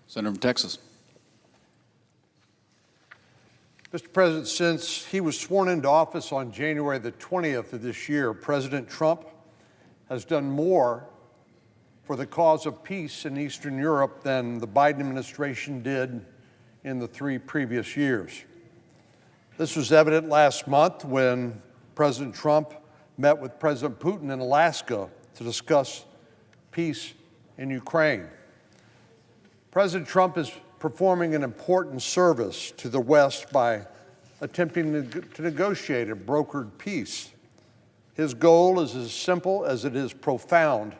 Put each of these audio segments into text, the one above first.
Senator from Texas. Mr. President, since he was sworn into office on January the 20th of this year, President Trump has done more for the cause of peace in Eastern Europe than the Biden administration did in the 3 previous years. This was evident last month when President Trump met with President Putin in Alaska to discuss peace in Ukraine. President Trump is performing an important service to the West by attempting to negotiate a brokered peace. His goal is as simple as it is profound: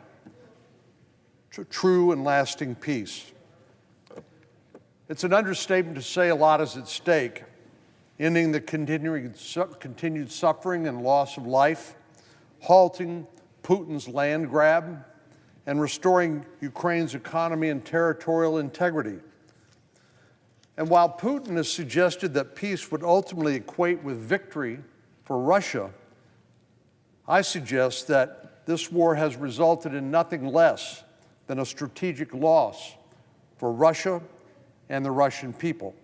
true and lasting peace. It's an understatement to say a lot is at stake: ending the continued suffering and loss of life, halting Putin's land grab, and restoring Ukraine's economy and territorial integrity. And while Putin has suggested that peace would ultimately equate with victory for Russia, I suggest that this war has resulted in nothing less than a strategic loss for Russia and the Russian people.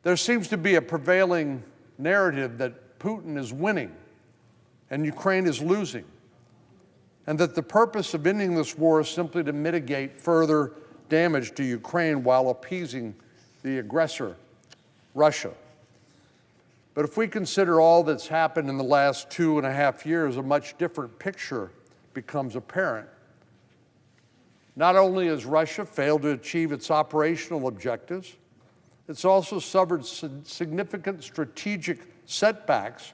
There seems to be a prevailing narrative that Putin is winning and Ukraine is losing, and that the purpose of ending this war is simply to mitigate further damage to Ukraine while appeasing the aggressor, Russia. But if we consider all that's happened in the last 2.5 years, a much different picture becomes apparent. Not only has Russia failed to achieve its operational objectives, it's also suffered significant strategic setbacks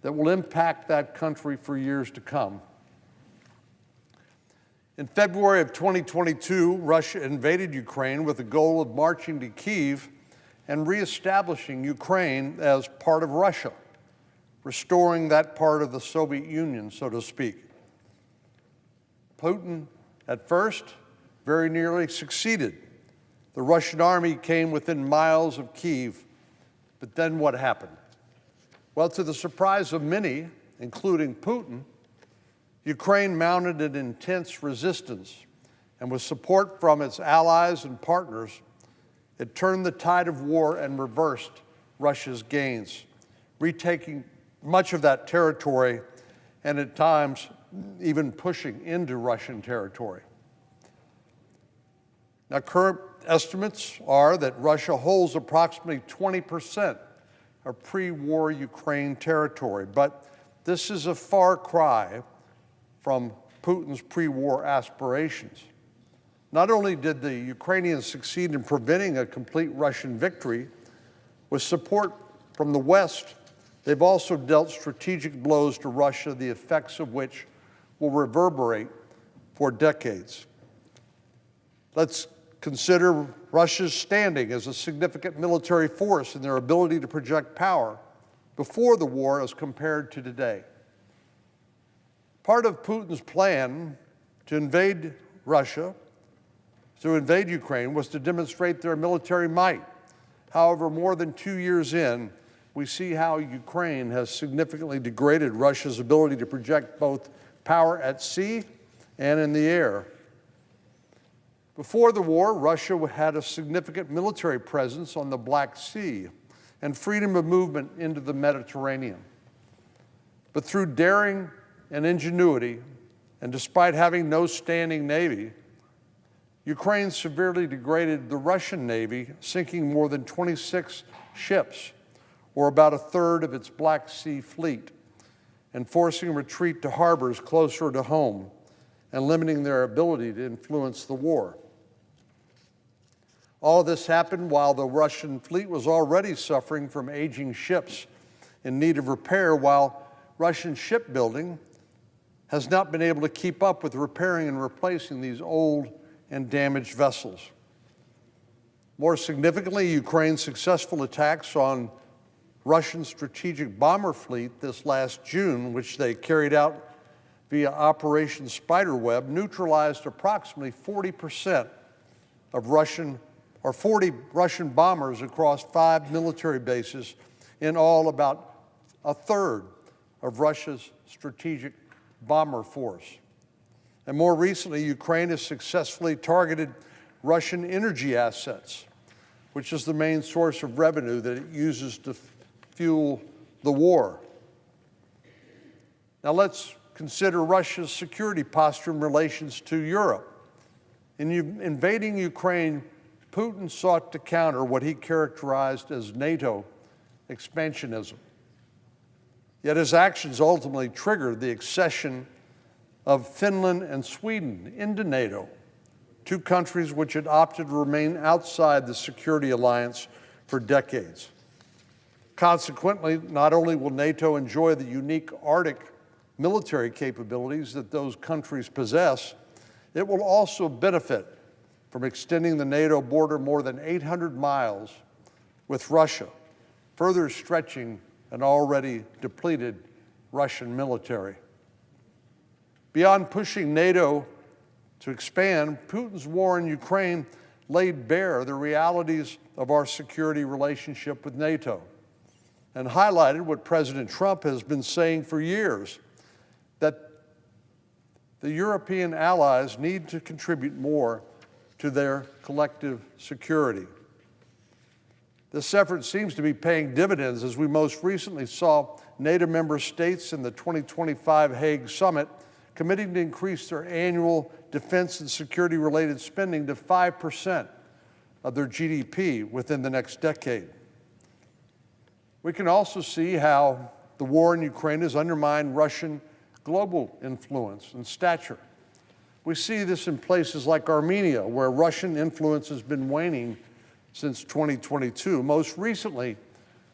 that will impact that country for years to come. In February of 2022, Russia invaded Ukraine with the goal of marching to Kyiv and reestablishing Ukraine as part of Russia, restoring that part of the Soviet Union, so to speak. Putin, at first, very nearly succeeded. The Russian army came within miles of Kyiv, but then what happened? Well, to the surprise of many, including Putin, Ukraine mounted an intense resistance, and with support from its allies and partners, it turned the tide of war and reversed Russia's gains, retaking much of that territory and at times even pushing into Russian territory. Now, current estimates are that Russia holds approximately 20% of pre-war Ukraine territory, but this is a far cry from Putin's pre-war aspirations. Not only did the Ukrainians succeed in preventing a complete Russian victory, with support from the West, they've also dealt strategic blows to Russia, the effects of which will reverberate for decades. Let's consider Russia's standing as a significant military force and their ability to project power before the war as compared to today. Part of Putin's plan to invade Russia, to invade Ukraine, was to demonstrate their military might. However, more than 2 years in, we see how Ukraine has significantly degraded Russia's ability to project both power at sea and in the air. Before the war, Russia had a significant military presence on the Black Sea and freedom of movement into the Mediterranean. But through daring and ingenuity, and despite having no standing navy, Ukraine severely degraded the Russian Navy, sinking more than 26 ships, or about 1/3 of its Black Sea fleet, and forcing retreat to harbors closer to home and limiting their ability to influence the war. All of this happened while the Russian fleet was already suffering from aging ships in need of repair, while Russian shipbuilding has not been able to keep up with repairing and replacing these old and damaged vessels. More significantly, Ukraine's successful attacks on Russian strategic bomber fleet this last June, which they carried out via Operation Spiderweb, neutralized approximately 40% of 40 Russian bombers across 5 military bases, in all about 1/3 of Russia's strategic bomber force. And more recently, Ukraine has successfully targeted Russian energy assets, which is the main source of revenue that it uses to fuel the war. Now let's consider Russia's security posture in relations to Europe. In invading Ukraine, Putin sought to counter what he characterized as NATO expansionism. Yet his actions ultimately triggered the accession of Finland and Sweden into NATO, two countries which had opted to remain outside the security alliance for decades. Consequently, not only will NATO enjoy the unique Arctic military capabilities that those countries possess, it will also benefit from extending the NATO border more than 800 miles with Russia, further stretching an already depleted Russian military. Beyond pushing NATO to expand, Putin's war in Ukraine laid bare the realities of our security relationship with NATO and highlighted what President Trump has been saying for years, that the European allies need to contribute more to their collective security. This effort seems to be paying dividends, as we most recently saw NATO member states in the 2025 Hague Summit committing to increase their annual defense and security-related spending to 5% of their GDP within the next decade. We can also see how the war in Ukraine has undermined Russian global influence and stature. We see this in places like Armenia, where Russian influence has been waning since 2022, most recently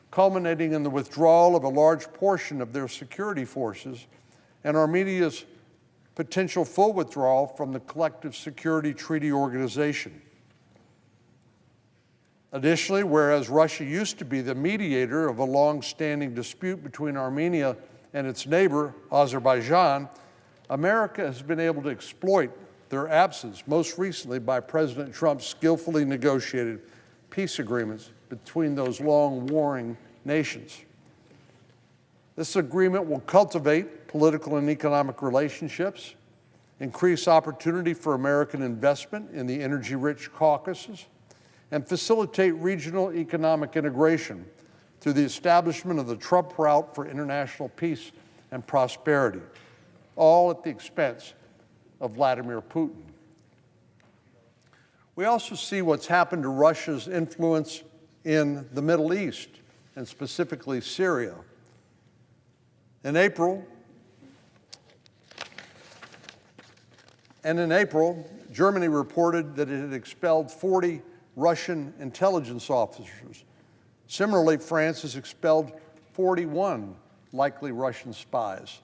culminating in the withdrawal of a large portion of their security forces and Armenia's potential full withdrawal from the Collective Security Treaty Organization. Additionally, whereas Russia used to be the mediator of a long-standing dispute between Armenia and its neighbor, Azerbaijan, America has been able to exploit their absence, most recently by President Trump's skillfully negotiated peace agreements between those long-warring nations. This agreement will cultivate political and economic relationships, increase opportunity for American investment in the energy-rich Caucasus, and facilitate regional economic integration through the establishment of the Trump route for international peace and prosperity, all at the expense of Vladimir Putin. We also see what's happened to Russia's influence in the Middle East, and specifically Syria. In April, Germany reported that it had expelled 40 Russian intelligence officers. Similarly, France has expelled 41 likely Russian spies.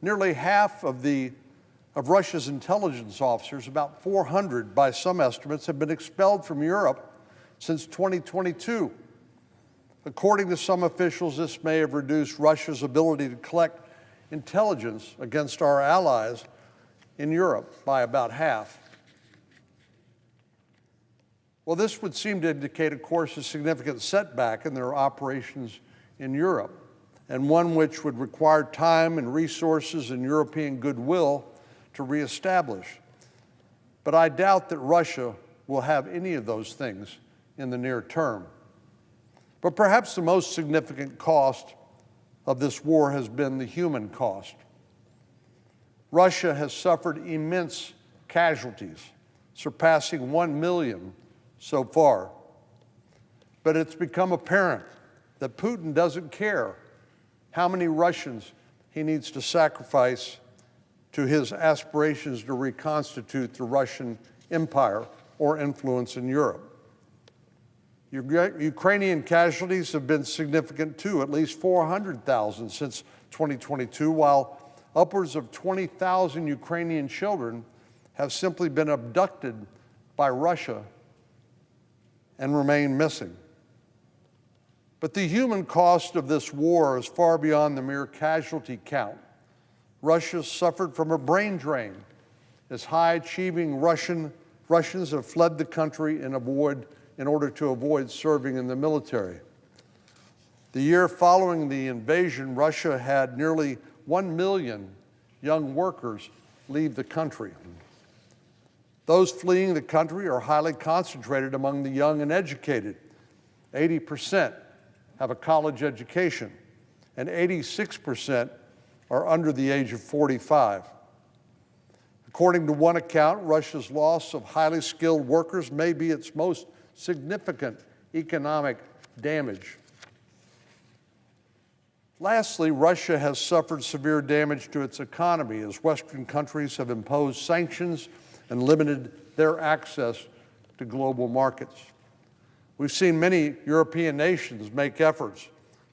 Nearly half of Russia's intelligence officers, about 400 by some estimates, have been expelled from Europe since 2022. According to some officials, this may have reduced Russia's ability to collect intelligence against our allies in Europe by about half. Well, this would seem to indicate, of course, a significant setback in their operations in Europe, and one which would require time and resources and European goodwill to reestablish. But I doubt that Russia will have any of those things in the near term. But perhaps the most significant cost of this war has been the human cost. Russia has suffered immense casualties, surpassing 1 million so far. But it's become apparent that Putin doesn't care how many Russians he needs to sacrifice to his aspirations to reconstitute the Russian Empire or influence in Europe. Ukrainian casualties have been significant too, at least 400,000 since 2022, while upwards of 20,000 Ukrainian children have simply been abducted by Russia and remain missing. But the human cost of this war is far beyond the mere casualty count. Russia suffered from a brain drain as high-achieving Russians have fled the country in order to avoid serving in the military. The year following the invasion, Russia had nearly 1 million young workers leave the country. Those fleeing the country are highly concentrated among the young and educated. 80% have a college education, and 86% are under the age of 45. According to one account, Russia's loss of highly skilled workers may be its most significant economic damage. Lastly, Russia has suffered severe damage to its economy as Western countries have imposed sanctions and limited their access to global markets. We've seen many European nations make efforts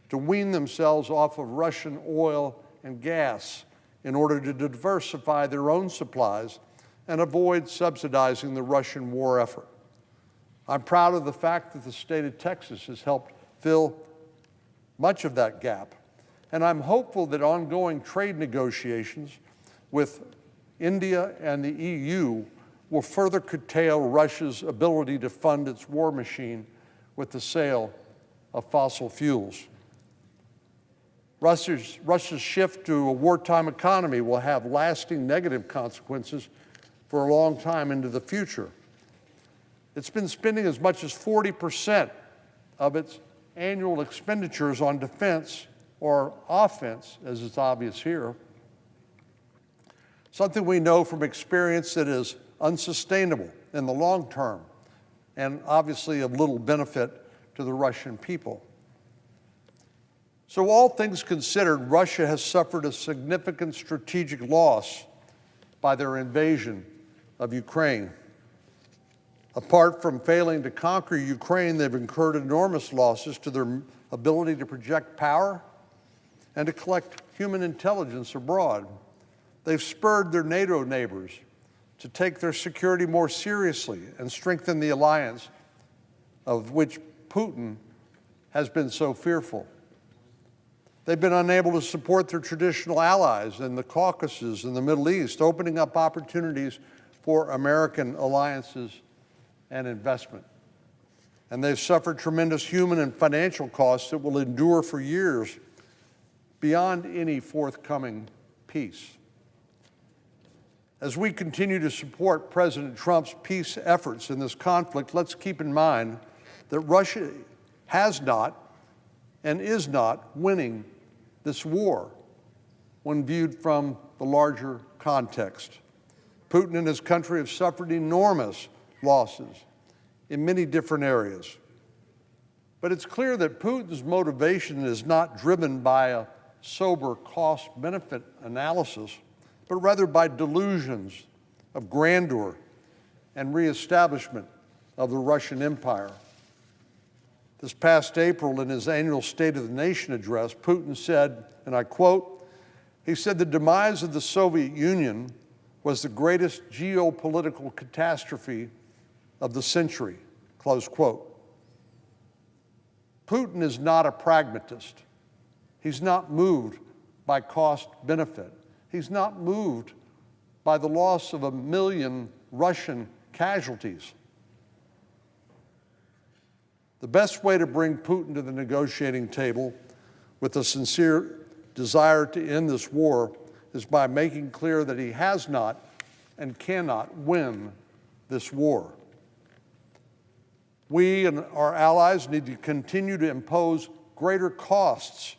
to wean themselves off of Russian oil and gas in order to diversify their own supplies and avoid subsidizing the Russian war effort. I'm proud of the fact that the state of Texas has helped fill much of that gap, and I'm hopeful that ongoing trade negotiations with India and the EU will further curtail Russia's ability to fund its war machine with the sale of fossil fuels. Russia's shift to a wartime economy will have lasting negative consequences for a long time into the future. It's been spending as much as 40% of its annual expenditures on defense or offense, as is obvious here, something we know from experience that is unsustainable in the long term and obviously of little benefit to the Russian people. So all things considered, Russia has suffered a significant strategic loss by their invasion of Ukraine. Apart from failing to conquer Ukraine, they've incurred enormous losses to their ability to project power and to collect human intelligence abroad. They've spurred their NATO neighbors to take their security more seriously and strengthen the alliance of which Putin has been so fearful. They've been unable to support their traditional allies in the Caucasus and the Middle East, opening up opportunities for American alliances and investment. And they've suffered tremendous human and financial costs that will endure for years beyond any forthcoming peace. As we continue to support President Trump's peace efforts in this conflict, let's keep in mind that Russia has not and is not winning this war when viewed from the larger context. Putin and his country have suffered enormous losses in many different areas. But it's clear that Putin's motivation is not driven by a sober cost-benefit analysis, but rather by delusions of grandeur and reestablishment of the Russian Empire. This past April, in his annual State of the Nation address, Putin said, and I quote, he said, "The demise of the Soviet Union was the greatest geopolitical catastrophe of the century," close quote. Putin is not a pragmatist. He's not moved by cost benefit. He's not moved by the loss of 1 million Russian casualties. The best way to bring Putin to the negotiating table with a sincere desire to end this war is by making clear that he has not and cannot win this war. We and our allies need to continue to impose greater costs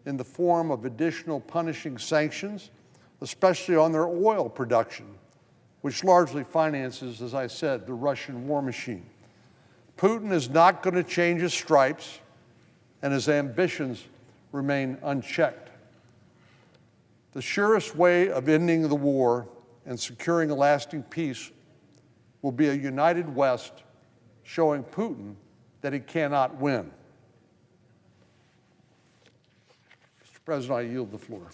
in the form of additional punishing sanctions, especially on their oil production, which largely finances, as I said, the Russian war machine. Putin is not going to change his stripes, and his ambitions remain unchecked. The surest way of ending the war and securing a lasting peace will be a united West showing Putin that he cannot win. Mr. President, I yield the floor.